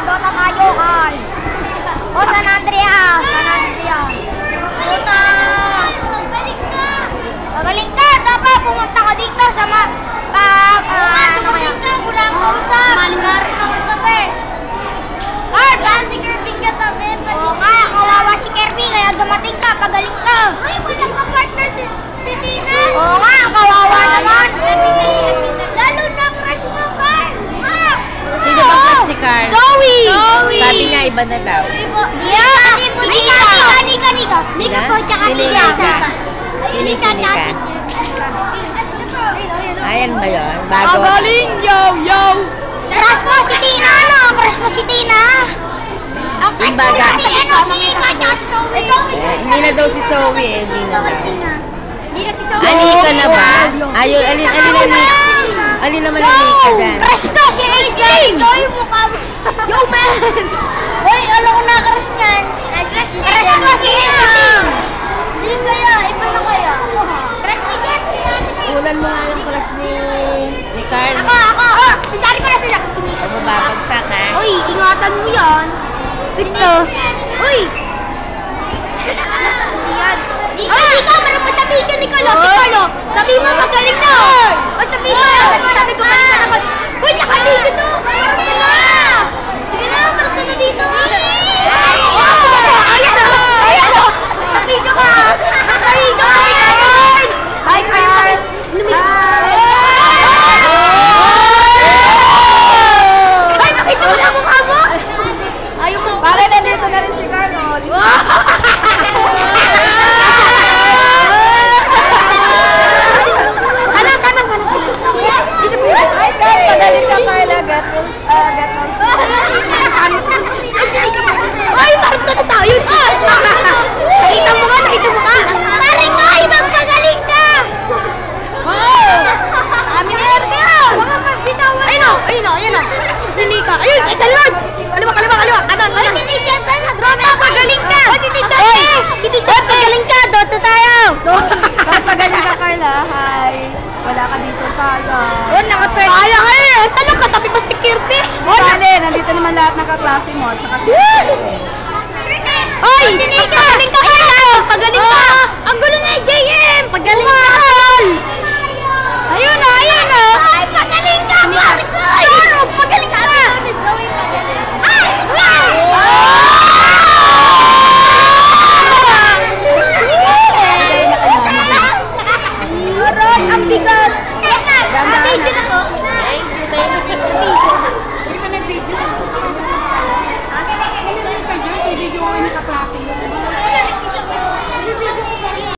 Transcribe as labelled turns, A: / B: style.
A: Dota tayo, Carl. O, San Andreas. Dota. Magaling ka. Dapat pumunta ka dito sa
B: Dumating ka, wala ang kausap. Malingarin naman kami.
A: Carl,
B: si Kirby ka kami.
A: oo nga, kawawa si Kirby, kaya dumating ka, pagaling ka.
B: Uy, walang ka-partner si Tina.
A: Oo nga, kawawa naman.
B: Lalo na crush mo, Carl.
C: Sino bang crush ni Carl?
A: Zoe!
C: Sabi nga iba na daw.
A: Yeah! Si Nika.
B: Nika po, tsaka
C: Si
B: si
C: Nika.
B: Nika.
C: Sino si Nika? Ayan ba yun? Bago?
A: Magaling, yo! Crush mo si Tina, no? Crush mo si Tina.
C: Yung baga.
B: Si Nika, tsaka si Zoe.
C: Hindi na daw si Zoe eh. Hindi na daw.
A: Hindi na si Zoe.
C: Anika na ba? Ayun, alin naman ang Nika dyan?
A: Crush ko si Ace Game!
B: Yung mukha mo.
A: Yo, man!
B: Uy, alam ko na crush niyan.
A: Crush ko si Ace Game!
B: Hindi kaya, iba na kaya. Crush ni Jeff,
C: Ulan mo nga yung crush ni Carl.
A: Ako! Sinari ko na sila kasi Nika.
C: Mababagsak ha?
A: Uy, ingatan mo yan. Dito. Uy! Yan.
B: Ay, Nika, marang masabihin ka ni Carlo. Si Carlo,
A: Sabi mo magaling na! O sabi mo, sabi ko kanina naman. Uy, nakaligo to! Marap ka na! Sige na, marap ka na dito! Ayan o! Nakaligo ka! Nakaligo ka! Hi, Carl! Ay, nakita mo na mukha mo! Ayaw mo! Para nandito na rin si Carl. Pagaling ka Carla, get those. Ay, parang ka na sa yun! Nakita mo ka!
B: Paring ka, ibang pagaling ka.
A: Aminer ka! Ayun o! Si Nika! Ayun! Sa likod! Kaliwa! Kanan!
B: Si Jeff, drama, pagaling ka.
A: Si Jeff! Pagaling ka! Dota tayo!
D: Pagaling ka, Carla. Hi. Wala ka dito, sayang.
A: Oh, nakatwet! Sayang eh! Saan lang katabi pa si Kirby?
D: Bale, nandito naman lahat ng kaklase mo at saka si...
A: Ay! Pagaling ka, Carla! Pagaling ka! Ang gulo na JM! Pagaling ka! Ayun na!
B: Ay, pagaling ka, Marcoy.
A: Pagaling ka!
B: Si Zoe, pagaling. Ay!
A: Aray! Ang bigat!